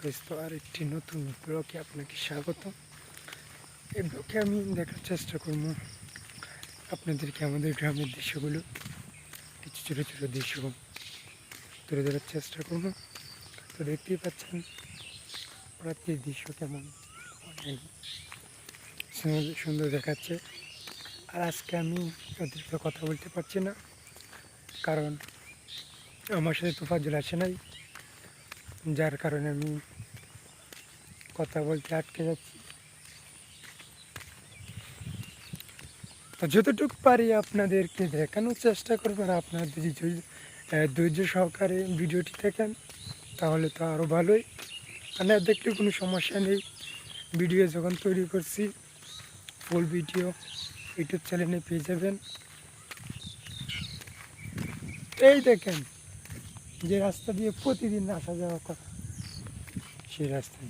তো আরেকটি নতুন ব্লগে আপনাকে স্বাগত। এই ব্লগে আমি দেখার চেষ্টা করব আপনাদেরকে আমাদের গ্রামের দৃশ্যগুলো, কিছু ছোটো ছোটো দৃশ্য তুলে ধরার চেষ্টা করব। তো দেখতেই পাচ্ছেন রাত্রির দৃশ্য কেমন অনেক সুন্দর দেখাচ্ছে। আর আজকে আমি অতিরিক্ত কথা বলতে পারছি না, কারণ আমার সাথে তোফাজ্জল আসে নাই, যার কারণে আমি কথা বলতে আটকে যাচ্ছি। তো যতটুকু পারি আপনাদেরকে দেখানোর চেষ্টা করবো, আর আপনারা যদি ধৈর্য সহকারে ভিডিওটি দেখেন তাহলে তো আরও ভালোই। আর না দেখলে কোনো সমস্যা নেই, ভিডিও যখন তৈরি করছি ফুল ভিডিও ইউটিউব চ্যানেলে পেয়ে যাবেন। এই দেখেন যে রাস্তা দিয়ে প্রতিদিন আসা যাওয়া কথা, সেই রাস্তায়